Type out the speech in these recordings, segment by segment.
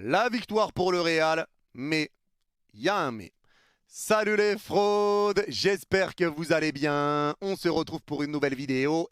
La victoire pour le Real, mais il y a un mais. Salut les fraudes, j'espère que vous allez bien. On se retrouve pour une nouvelle vidéo.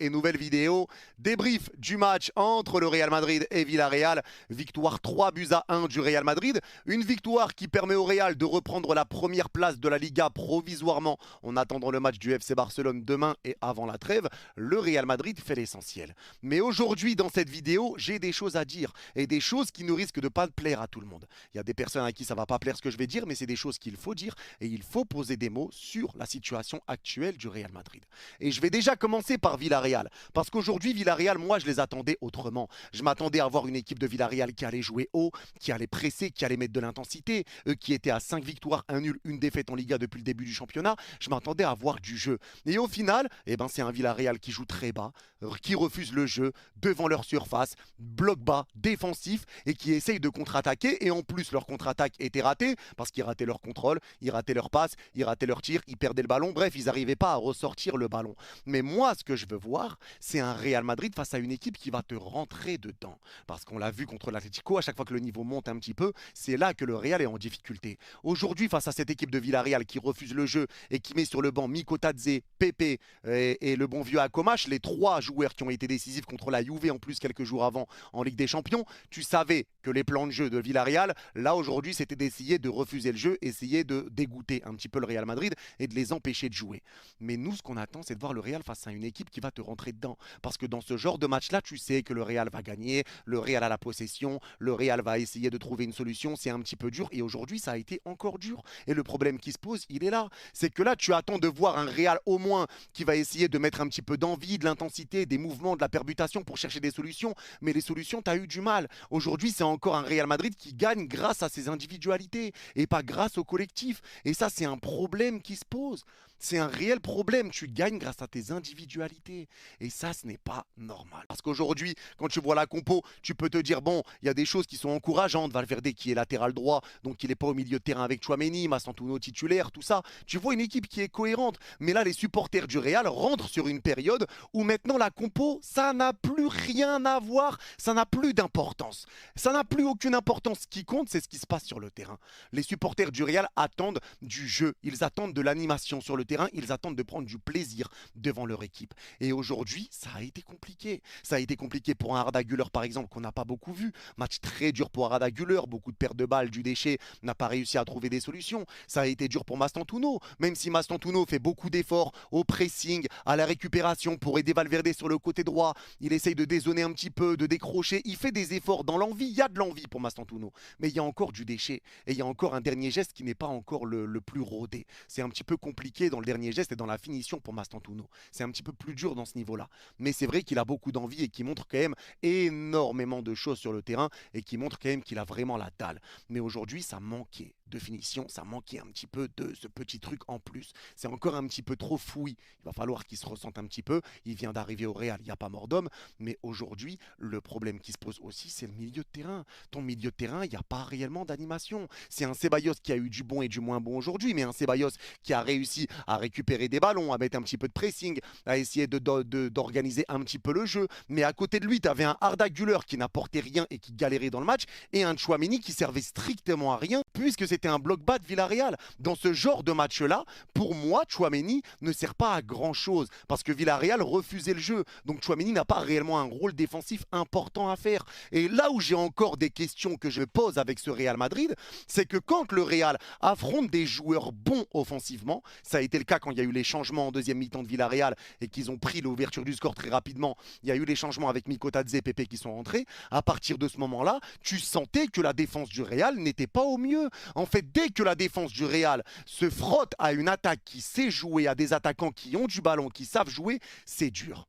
Débrief du match entre le Real Madrid et Villarreal. Victoire 3-1 du Real Madrid. Une victoire qui permet au Real de reprendre la première place de la Liga provisoirement en attendant le match du FC Barcelone demain et avant la trêve. Le Real Madrid fait l'essentiel. Mais aujourd'hui dans cette vidéo, j'ai des choses à dire et des choses qui ne risquent de pas plaire à tout le monde. Il y a des personnes à qui ça va pas plaire ce que je vais dire, mais c'est des choses qu'il faut dire et il faut poser des mots sur la situation actuelle du Real Madrid. Et je vais déjà commencer par Villarreal, parce qu'aujourd'hui, Villarreal, moi, je les attendais autrement. Je m'attendais à voir une équipe de Villarreal qui allait jouer haut, qui allait presser, qui allait mettre de l'intensité, eux qui étaient à 5 victoires, 1 nul, une défaite en Liga depuis le début du championnat. Je m'attendais à voir du jeu. Et au final, c'est un Villarreal qui joue très bas, qui refuse le jeu devant leur surface, bloc bas, défensif, et qui essaye de contre-attaquer. Et en plus, leur contre-attaque était ratée, parce qu'ils rataient leur contrôle, ils rataient leur passe, ils rataient leur tir, ils perdaient le ballon. Bref, ils n'arrivaient pas à ressortir le ballon. Mais moi, ce que je veux voir, c'est un Real Madrid face à une équipe qui va te rentrer dedans. Parce qu'on l'a vu contre l'Atlético, à chaque fois que le niveau monte un petit peu, c'est là que le Real est en difficulté. Aujourd'hui, face à cette équipe de Villarreal qui refuse le jeu et qui met sur le banc Mikotadze, Pepe et le bon vieux Akomash, les trois joueurs qui ont été décisifs contre la Juve en plus quelques jours avant en Ligue des Champions, tu savais que les plans de jeu de Villarreal, là aujourd'hui, c'était d'essayer de refuser le jeu, essayer de dégoûter un petit peu le Real Madrid et de les empêcher de jouer. Mais nous, ce qu'on attend, c'est de voir le Real face à une équipe qui va te rentrer dedans. Parce que dans ce genre de match-là, tu sais que le Real va gagner, le Real a la possession, le Real va essayer de trouver une solution, c'est un petit peu dur. Et aujourd'hui, ça a été encore dur. Et le problème qui se pose, il est là. C'est que là, tu attends de voir un Real au moins qui va essayer de mettre un petit peu d'envie, de l'intensité, des mouvements, de la permutation pour chercher des solutions. Mais les solutions, tu as eu du mal. Aujourd'hui, c'est encore un Real Madrid qui gagne grâce à ses individualités et pas grâce au collectif. Et ça, c'est un problème qui se pose. C'est un réel problème. Tu gagnes grâce à tes individualités. Et ça, ce n'est pas normal. Parce qu'aujourd'hui, quand tu vois la compo, tu peux te dire, bon, il y a des choses qui sont encourageantes. Valverde qui est latéral droit, donc il n'est pas au milieu de terrain avec Tchouaméni, Massantuno titulaire, tout ça. Tu vois une équipe qui est cohérente. Mais là, les supporters du Real rentrent sur une période où maintenant la compo, ça n'a plus rien à voir. Ça n'a plus d'importance. Ça n'a plus aucune importance. Ce qui compte, c'est ce qui se passe sur le terrain. Les supporters du Real attendent du jeu. Ils attendent de l'animation sur le terrain. Ils attendent de prendre du plaisir devant leur équipe. Et aujourd'hui, ça a été compliqué. Ça a été compliqué pour un Arda Güler, par exemple, qu'on n'a pas beaucoup vu. Match très dur pour Arda Güler. Beaucoup de pertes de balles, du déchet, n'a pas réussi à trouver des solutions. Ça a été dur pour Massantuno. Même si Massantuno fait beaucoup d'efforts au pressing, à la récupération pour aider Valverde sur le côté droit. Il essaye de dézoner un petit peu, de décrocher. Il fait des efforts dans l'envie. Il y a de l'envie pour Massantuno. Mais il y a encore du déchet. Et il y a encore un dernier geste qui n'est pas encore le plus rodé. C'est un petit peu compliqué dans le dernier geste et dans la finition pour Massantuno. C'est un petit peu plus dur dans ce niveau-là. Mais c'est vrai qu'il a beaucoup d'envie et qu'il montre quand même énormément de choses sur le terrain et qui montre quand même qu'il a vraiment la dalle. Mais aujourd'hui, ça manquait de finition, ça manquait un petit peu de ce petit truc en plus. C'est encore un petit peu trop fouillis. Il va falloir qu'il se ressente un petit peu. Il vient d'arriver au Real, il n'y a pas mort d'homme. Mais aujourd'hui, le problème qui se pose aussi, c'est le milieu de terrain. Ton milieu de terrain, il n'y a pas réellement d'animation. C'est un Ceballos qui a eu du bon et du moins bon aujourd'hui, mais un Ceballos qui a réussi à récupérer des ballons, à mettre un petit peu de pressing, à essayer d'organiser un petit peu le jeu. Mais à côté de lui, tu avais un Arda Güler qui n'apportait rien et qui galérait dans le match, et un Tchouaméni qui servait strictement à rien, puisque c'était un bloc bas de Villarreal. Dans ce genre de match-là, pour moi, Tchouaméni ne sert pas à grand-chose, parce que Villarreal refusait le jeu. Donc Tchouaméni n'a pas réellement un rôle défensif important à faire. Et là où j'ai encore des questions que je pose avec ce Real Madrid, c'est que quand le Real affronte des joueurs bons offensivement, ça a été le cas quand il y a eu les changements en deuxième mi-temps de Villarreal et qu'ils ont pris l'ouverture du score très rapidement. Il y a eu les changements avec Mikotadze et Pepe qui sont rentrés. À partir de ce moment-là, tu sentais que la défense du Real n'était pas au mieux. En fait, dès que la défense du Real se frotte à une attaque qui sait jouer, à des attaquants qui ont du ballon, qui savent jouer, c'est dur.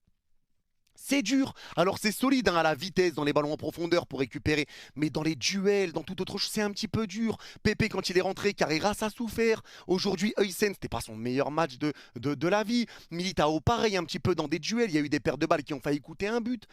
C'est dur. Alors c'est solide à la vitesse, dans les ballons en profondeur pour récupérer. Mais dans les duels, dans toute autre chose, c'est un petit peu dur. Pepe, quand il est rentré, Carreras a souffert. Aujourd'hui, Huysen, c'était pas son meilleur match de la vie. Militao, pareil, un petit peu dans des duels. Il y a eu des pertes de balles qui ont failli coûter un but.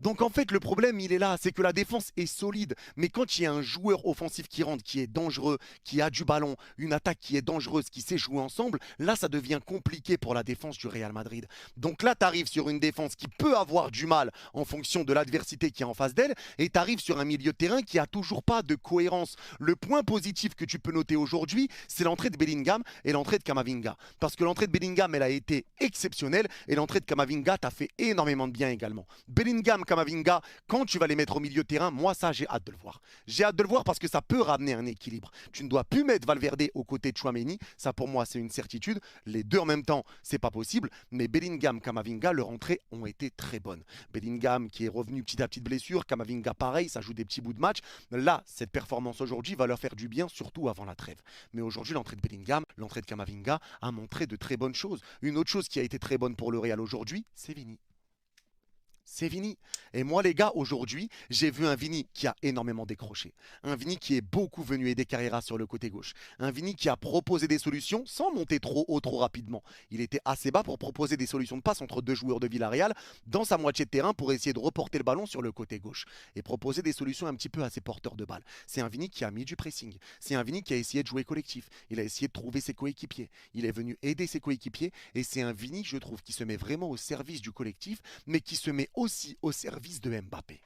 Donc en fait, le problème, il est là, c'est que la défense est solide. Mais quand il y a un joueur offensif qui rentre, qui est dangereux, qui a du ballon, une attaque qui est dangereuse, qui sait jouer ensemble, là, ça devient compliqué pour la défense du Real Madrid. Donc là, tu arrives sur une défense qui peut avoir du mal en fonction de l'adversité qui est en face d'elle, et tu arrives sur un milieu de terrain qui a toujours pas de cohérence. Le point positif que tu peux noter aujourd'hui, c'est l'entrée de Bellingham et l'entrée de Camavinga. Parce que l'entrée de Bellingham, elle a été exceptionnelle, et l'entrée de Camavinga t'a fait énormément de bien également. Bellingham, Camavinga, quand tu vas les mettre au milieu de terrain, moi ça j'ai hâte de le voir. J'ai hâte de le voir parce que ça peut ramener un équilibre. Tu ne dois plus mettre Valverde aux côtés de Tchouaméni, ça pour moi c'est une certitude. Les deux en même temps, c'est pas possible, mais Bellingham, Camavinga, leurs entrées ont été très bonnes. Bellingham qui est revenu petit à petit de blessure, Camavinga pareil, ça joue des petits bouts de match. Là, cette performance aujourd'hui va leur faire du bien, surtout avant la trêve. Mais aujourd'hui, l'entrée de Bellingham, l'entrée de Camavinga a montré de très bonnes choses. Une autre chose qui a été très bonne pour le Real aujourd'hui, c'est Vini. C'est Vini. Et moi, les gars, aujourd'hui, j'ai vu un Vini qui a énormément décroché. Un Vini qui est beaucoup venu aider Carrera sur le côté gauche. Un Vini qui a proposé des solutions sans monter trop haut, trop rapidement. Il était assez bas pour proposer des solutions de passe entre deux joueurs de Villarreal dans sa moitié de terrain pour essayer de reporter le ballon sur le côté gauche et proposer des solutions un petit peu à ses porteurs de balles. C'est un Vini qui a mis du pressing. C'est un Vini qui a essayé de jouer collectif. Il a essayé de trouver ses coéquipiers. Il est venu aider ses coéquipiers et c'est un Vini, je trouve, qui se met vraiment au service du collectif, mais qui se met aussi au service de Mbappé.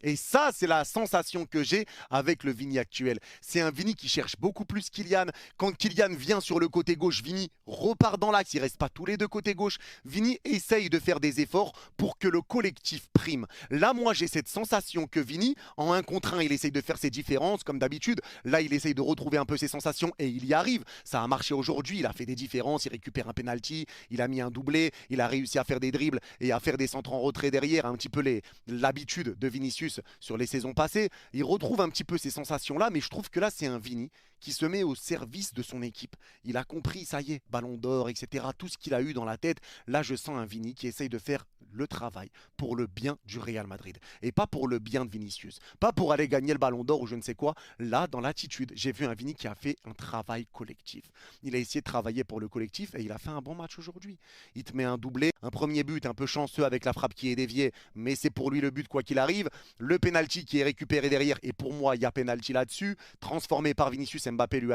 Et ça, c'est la sensation que j'ai avec le Vini actuel. C'est un Vini qui cherche beaucoup plus Kylian. Quand Kylian vient sur le côté gauche, Vini repart dans l'axe. Il ne reste pas tous les deux côtés gauche. Vini essaye de faire des efforts pour que le collectif prime. Là, moi, j'ai cette sensation que Vini, en 1 contre 1, il essaye de faire ses différences, comme d'habitude. Là, il essaye de retrouver un peu ses sensations et il y arrive. Ça a marché aujourd'hui. Il a fait des différences. Il récupère un penalty. Il a mis un doublé. Il a réussi à faire des dribbles et à faire des centres en retrait derrière. Un petit peu l'habitude de Vinicius sur les saisons passées. Il retrouve un petit peu ces sensations-là, mais je trouve que là, c'est un Vini qui se met au service de son équipe. Il a compris, ça y est, ballon d'or, etc. Tout ce qu'il a eu dans la tête. Là, je sens un Vini qui essaye de faire le travail pour le bien du Real Madrid. Et pas pour le bien de Vinicius. Pas pour aller gagner le ballon d'or ou je ne sais quoi. Là, dans l'attitude, j'ai vu un Vini qui a fait un travail collectif. Il a essayé de travailler pour le collectif et il a fait un bon match aujourd'hui. Il te met un doublé, un premier but un peu chanceux avec la frappe qui est déviée, mais c'est pour lui le but quoi qu'il arrive. Le penalty qui est récupéré derrière, et pour moi, il y a penalty là-dessus. Transformé par Vinicius, Mbappé lui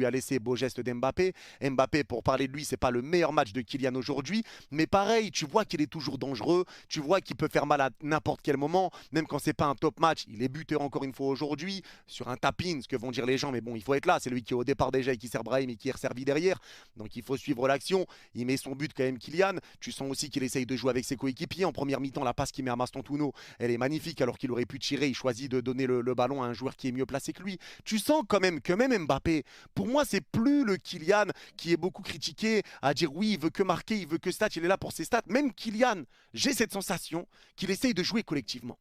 a laissé beau geste d'Mbappé. Mbappé, pour parler de lui, c'est pas le meilleur match de Kylian aujourd'hui, mais pareil, tu vois qu'il est toujours dangereux, tu vois qu'il peut faire mal à n'importe quel moment, même quand c'est pas un top match. Il est buteur encore une fois aujourd'hui, sur un tap-in, ce que vont dire les gens, mais bon, il faut être là. C'est lui qui est au départ déjà et qui sert Brahim et qui est resservi derrière, donc il faut suivre l'action. Il met son but quand même, Kylian. Tu sens aussi qu'il essaye de jouer avec ses coéquipiers. En première mi-temps, la passe qu'il met à Mastantuono, elle est magnifique alors qu'il aurait pu tirer. Il choisit de donner le ballon à un joueur qui est mieux placé que lui. Tu sens quand même que même Mbappé, pour moi, c'est plus le Kylian qui est beaucoup critiqué à dire oui, il veut que marquer, il veut que stats, il est là pour ses stats. Même Kylian, j'ai cette sensation qu'il essaye de jouer collectivement.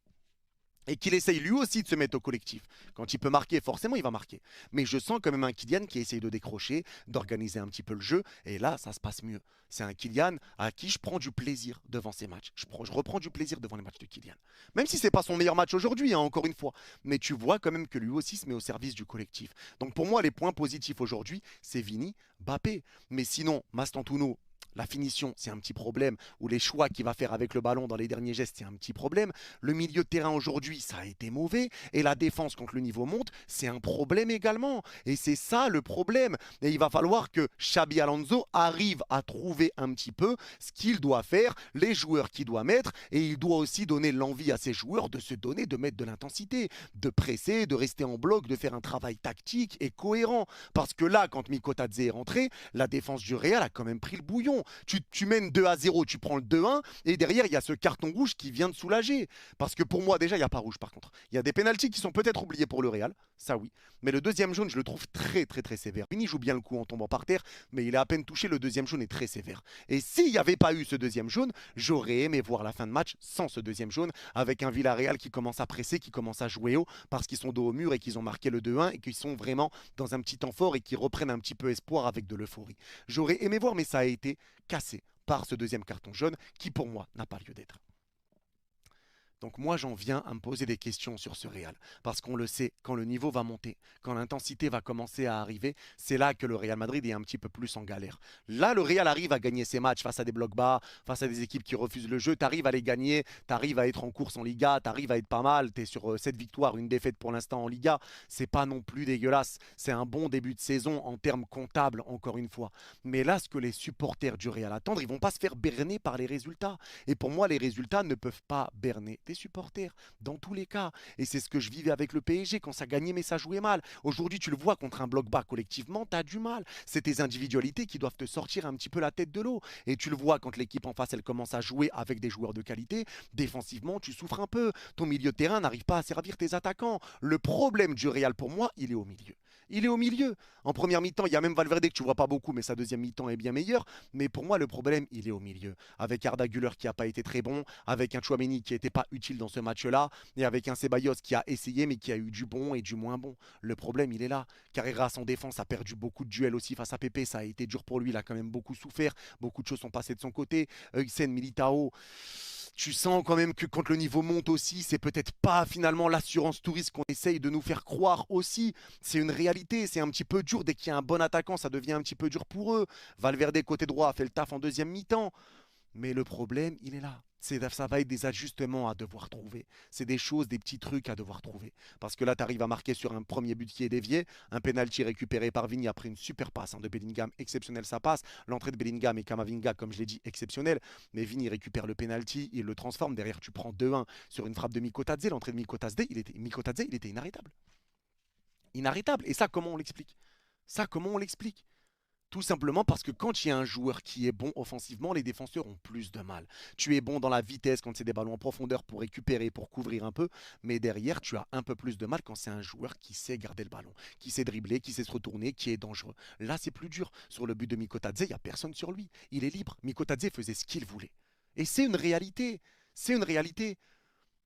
Et qu'il essaye lui aussi de se mettre au collectif. Quand il peut marquer, forcément, il va marquer. Mais je sens quand même un Kylian qui essaye de décrocher, d'organiser un petit peu le jeu. Et là, ça se passe mieux. C'est un Kylian à qui je prends du plaisir devant ces matchs. Je reprends du plaisir devant les matchs de Kylian. Même si ce n'est pas son meilleur match aujourd'hui, hein, encore une fois. Mais tu vois quand même que lui aussi se met au service du collectif. Donc pour moi, les points positifs aujourd'hui, c'est Vini, Mbappé. Mais sinon, Mastantuono, la finition, c'est un petit problème. Ou les choix qu'il va faire avec le ballon dans les derniers gestes, c'est un petit problème. Le milieu de terrain aujourd'hui, ça a été mauvais. Et la défense, quand le niveau monte, c'est un problème également. Et c'est ça le problème. Et il va falloir que Xabi Alonso arrive à trouver un petit peu ce qu'il doit faire, les joueurs qu'il doit mettre. Et il doit aussi donner l'envie à ses joueurs de se donner, de mettre de l'intensité, de presser, de rester en bloc, de faire un travail tactique et cohérent. Parce que là, quand Mikotadze est rentré, la défense du Real a quand même pris le bouillon. Tu mènes 2-0, tu prends le 2-1 et derrière il y a ce carton rouge qui vient de soulager. Parce que pour moi déjà il n'y a pas rouge par contre. Il y a des pénaltys qui sont peut-être oubliés pour le Real, ça oui. Mais le deuxième jaune je le trouve très très très sévère. Vini joue bien le coup en tombant par terre, mais il est à peine touché, le deuxième jaune est très sévère. Et s'il n'y avait pas eu ce deuxième jaune, j'aurais aimé voir la fin de match sans ce deuxième jaune, avec un Villarreal qui commence à presser, qui commence à jouer haut, parce qu'ils sont dos au mur et qu'ils ont marqué le 2-1 et qu'ils sont vraiment dans un petit temps fort et qui reprennent un petit peu espoir avec de l'euphorie. J'aurais aimé voir, mais ça a été cassé par ce deuxième carton jaune qui pour moi n'a pas lieu d'être. Donc moi, j'en viens à me poser des questions sur ce Real. Parce qu'on le sait, quand le niveau va monter, quand l'intensité va commencer à arriver, c'est là que le Real Madrid est un petit peu plus en galère. Là, le Real arrive à gagner ses matchs face à des blocs bas, face à des équipes qui refusent le jeu. Tu arrives à les gagner, tu arrives à être en course en Liga, tu arrives à être pas mal. Tu es sur 7 victoires, une défaite pour l'instant en Liga. C'est pas non plus dégueulasse. C'est un bon début de saison en termes comptables, encore une fois. Mais là, ce que les supporters du Real attendent, ils vont pas se faire berner par les résultats. Et pour moi, les résultats ne peuvent pas berner des supporters, dans tous les cas. Et c'est ce que je vivais avec le PSG quand ça gagnait, mais ça jouait mal. Aujourd'hui, tu le vois contre un bloc bas collectivement, tu as du mal. C'est tes individualités qui doivent te sortir un petit peu la tête de l'eau. Et tu le vois quand l'équipe en face, elle commence à jouer avec des joueurs de qualité. Défensivement, tu souffres un peu. Ton milieu de terrain n'arrive pas à servir tes attaquants. Le problème du Real, pour moi, il est au milieu. Il est au milieu. En première mi-temps, il y a même Valverde que tu vois pas beaucoup, mais sa deuxième mi-temps est bien meilleure. Mais pour moi, le problème, il est au milieu. Avec Arda Güler qui n'a pas été très bon, avec un Chouameni qui n'était pas utile dans ce match-là, et avec un Ceballos qui a essayé, mais qui a eu du bon et du moins bon. Le problème, il est là. Carreras en défense a perdu beaucoup de duels aussi face à Pepe. Ça a été dur pour lui. Il a quand même beaucoup souffert. Beaucoup de choses sont passées de son côté. Heusen, Militao. Tu sens quand même que quand le niveau monte aussi, c'est peut-être pas finalement l'assurance touriste qu'on essaye de nous faire croire aussi. C'est une réalité, c'est un petit peu dur. Dès qu'il y a un bon attaquant, ça devient un petit peu dur pour eux. Valverde, côté droit, a fait le taf en deuxième mi-temps. Mais le problème, il est là. Ça va être des ajustements à devoir trouver. C'est des choses, des petits trucs à devoir trouver. Parce que là, tu arrives à marquer sur un premier but qui est dévié, un penalty récupéré par Vini après une super passe de Bellingham, exceptionnel ça passe. L'entrée de Bellingham et Kamavinga, comme je l'ai dit, exceptionnel. Mais Vini récupère le penalty, il le transforme. Derrière, tu prends 2-1 sur une frappe de Mikotadze. L'entrée de Mikotadze, il était inarrêtable. Inarrêtable. Et ça, comment on l'explique? Ça, comment on l'explique? Tout simplement parce que quand il y a un joueur qui est bon offensivement, les défenseurs ont plus de mal. Tu es bon dans la vitesse quand c'est des ballons en profondeur pour récupérer, pour couvrir un peu, mais derrière, tu as un peu plus de mal quand c'est un joueur qui sait garder le ballon, qui sait dribbler, qui sait se retourner, qui est dangereux. Là, c'est plus dur. Sur le but de Mikotadze, il n'y a personne sur lui. Il est libre. Mikotadze faisait ce qu'il voulait. Et c'est une réalité. C'est une réalité.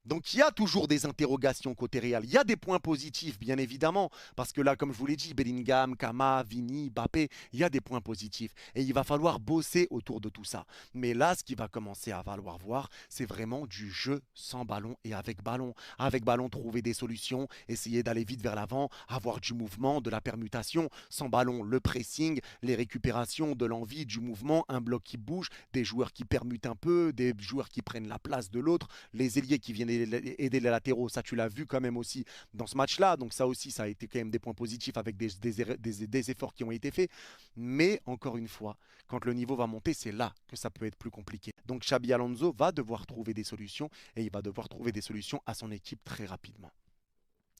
Donc il y a toujours des interrogations côté Real. Il y a des points positifs, bien évidemment. Parce que là, comme je vous l'ai dit, Bellingham, Kama, Vini, Mbappé, il y a des points positifs. Et il va falloir bosser autour de tout ça. Mais là, ce qui va commencer à falloir voir, c'est vraiment du jeu sans ballon et avec ballon. Avec ballon, trouver des solutions, essayer d'aller vite vers l'avant, avoir du mouvement, de la permutation. Sans ballon, le pressing, les récupérations, de l'envie, du mouvement, un bloc qui bouge, des joueurs qui permutent un peu, des joueurs qui prennent la place de l'autre, les ailiers qui viennent aider les latéraux, ça tu l'as vu quand même aussi dans ce match-là, donc ça aussi ça a été quand même des points positifs avec des efforts qui ont été faits, mais encore une fois, quand le niveau va monter, c'est là que ça peut être plus compliqué. Donc Xabi Alonso va devoir trouver des solutions et il va devoir trouver des solutions à son équipe très rapidement.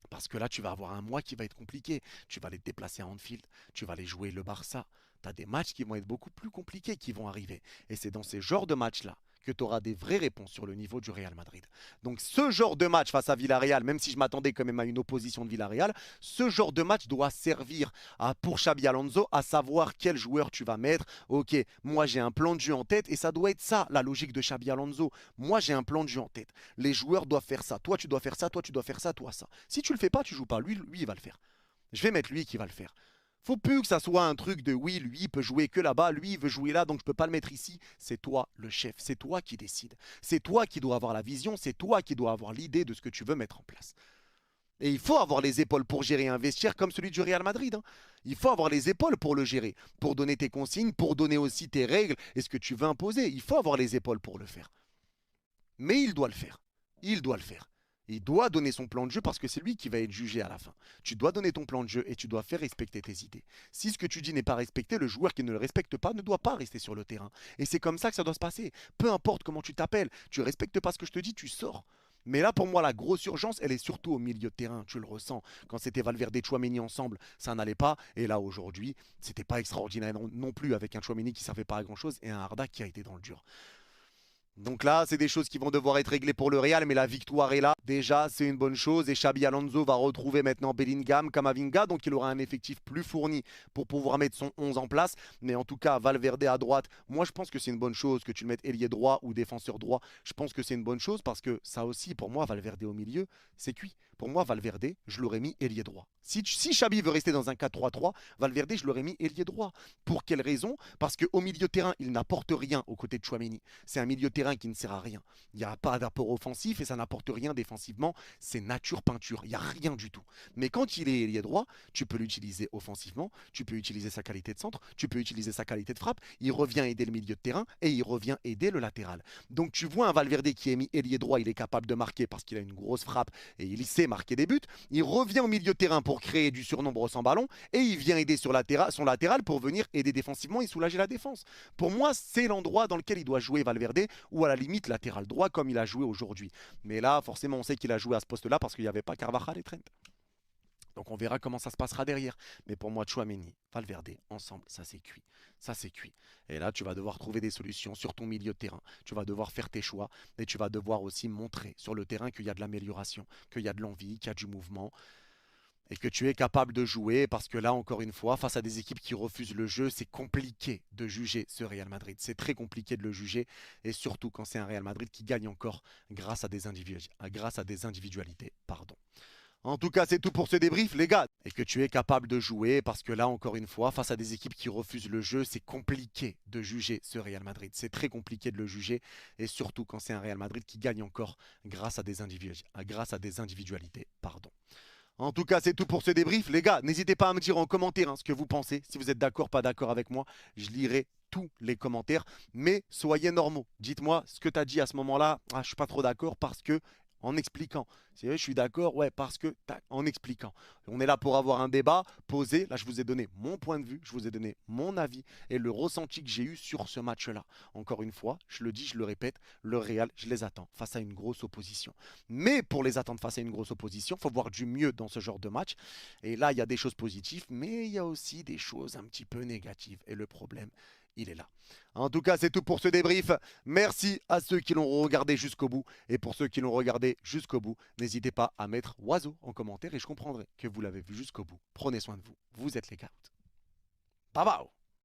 Parce que là, tu vas avoir un mois qui va être compliqué. Tu vas aller te déplacer à Anfield, tu vas aller jouer le Barça. Tu as des matchs qui vont être beaucoup plus compliqués qui vont arriver. Et c'est dans ces genres de matchs-là que tu auras des vraies réponses sur le niveau du Real Madrid. Donc ce genre de match face à Villarreal, même si je m'attendais quand même à une opposition de Villarreal, ce genre de match doit servir pour Xabi Alonso à savoir quel joueur tu vas mettre. Ok, moi j'ai un plan de jeu en tête et ça doit être ça la logique de Xabi Alonso. Moi j'ai un plan de jeu en tête. Les joueurs doivent faire ça. Toi tu dois faire ça, toi tu dois faire ça, toi ça. Si tu le fais pas, tu joues pas. Lui il va le faire. Je vais mettre lui qui va le faire. Faut plus que ça soit un truc de oui, lui il peut jouer que là-bas, lui il veut jouer là, donc je peux pas le mettre ici. C'est toi le chef, c'est toi qui décide. C'est toi qui dois avoir la vision, c'est toi qui dois avoir l'idée de ce que tu veux mettre en place. Et il faut avoir les épaules pour gérer un vestiaire comme celui du Real Madrid. Hein. Il faut avoir les épaules pour le gérer, pour donner tes consignes, pour donner aussi tes règles et ce que tu veux imposer. Il faut avoir les épaules pour le faire. Mais il doit le faire. Il doit le faire. Il doit donner son plan de jeu parce que c'est lui qui va être jugé à la fin. Tu dois donner ton plan de jeu et tu dois faire respecter tes idées. Si ce que tu dis n'est pas respecté, le joueur qui ne le respecte pas ne doit pas rester sur le terrain. Et c'est comme ça que ça doit se passer. Peu importe comment tu t'appelles, tu ne respectes pas ce que je te dis, tu sors. Mais là, pour moi, la grosse urgence, elle est surtout au milieu de terrain. Tu le ressens. Quand c'était Valverde et Chouameni ensemble, ça n'allait pas. Et là, aujourd'hui, c'était pas extraordinaire non plus avec un Chouameni qui ne servait pas à grand-chose et un Arda qui a été dans le dur. Donc là, c'est des choses qui vont devoir être réglées pour le Real, mais la victoire est là. Déjà, c'est une bonne chose. Et Xabi Alonso va retrouver maintenant Bellingham, Camavinga, donc il aura un effectif plus fourni pour pouvoir mettre son 11 en place. Mais en tout cas, Valverde à droite, moi je pense que c'est une bonne chose que tu le mettes ailier droit ou défenseur droit. Je pense que c'est une bonne chose parce que ça aussi, pour moi, Valverde au milieu, c'est cuit. Pour moi, Valverde, je l'aurais mis ailier droit. Si Xabi veut rester dans un 4-3-3, Valverde, je l'aurais mis ailier droit. Pour quelle raison? Parce qu'au milieu de terrain, il n'apporte rien aux côtés de Tchouaméni. C'est un milieu de terrain qui ne sert à rien. Il n'y a pas d'apport offensif et ça n'apporte rien défensivement. C'est nature peinture. Il n'y a rien du tout. Mais quand il est ailier droit, tu peux l'utiliser offensivement, tu peux utiliser sa qualité de centre, tu peux utiliser sa qualité de frappe. Il revient aider le milieu de terrain et il revient aider le latéral. Donc tu vois un Valverde qui est mis ailier droit, il est capable de marquer parce qu'il a une grosse frappe et il sait marquer des buts. Il revient au milieu de terrain pour créer du surnombre sans ballon et il vient aider sur son latéral pour venir aider défensivement et soulager la défense. Pour moi, c'est l'endroit dans lequel il doit jouer Valverde ou à la limite latéral droit comme il a joué aujourd'hui. Mais là, forcément, on sait qu'il a joué à ce poste-là parce qu'il n'y avait pas Carvajal et Trent. Donc on verra comment ça se passera derrière. Mais pour moi, Tchouaméni, Valverde, ensemble, ça c'est cuit. Ça c'est cuit. Et là, tu vas devoir trouver des solutions sur ton milieu de terrain. Tu vas devoir faire tes choix. Et tu vas devoir aussi montrer sur le terrain qu'il y a de l'amélioration, qu'il y a de l'envie, qu'il y a du mouvement. Et que tu es capable de jouer. Parce que là, encore une fois, face à des équipes qui refusent le jeu, c'est compliqué de juger ce Real Madrid. C'est très compliqué de le juger. Et surtout quand c'est un Real Madrid qui gagne encore grâce à des individualités. Pardon. En tout cas, c'est tout pour ce débrief, les gars. Et que tu es capable de jouer, parce que là, encore une fois, face à des équipes qui refusent le jeu, c'est compliqué de juger ce Real Madrid. C'est très compliqué de le juger, et surtout quand c'est un Real Madrid qui gagne encore grâce à des individualités. Pardon. En tout cas, c'est tout pour ce débrief, les gars. N'hésitez pas à me dire en commentaire ce que vous pensez. Si vous êtes d'accord, pas d'accord avec moi, je lirai tous les commentaires. Mais soyez normaux. Dites-moi ce que tu as dit à ce moment-là. Ah, je ne suis pas trop d'accord parce que... En expliquant. C'est vrai, je suis d'accord, ouais, parce que, en expliquant. On est là pour avoir un débat posé. Là, je vous ai donné mon point de vue, je vous ai donné mon avis et le ressenti que j'ai eu sur ce match-là. Encore une fois, je le dis, je le répète, le Real, je les attends face à une grosse opposition. Mais pour les attendre face à une grosse opposition, il faut voir du mieux dans ce genre de match. Et là, il y a des choses positives, mais il y a aussi des choses un petit peu négatives. Et le problème, il est là. En tout cas, c'est tout pour ce débrief. Merci à ceux qui l'ont regardé jusqu'au bout. Et pour ceux qui l'ont regardé jusqu'au bout, n'hésitez pas à mettre oiseau en commentaire et je comprendrai que vous l'avez vu jusqu'au bout. Prenez soin de vous. Vous êtes les gars. Bye bye.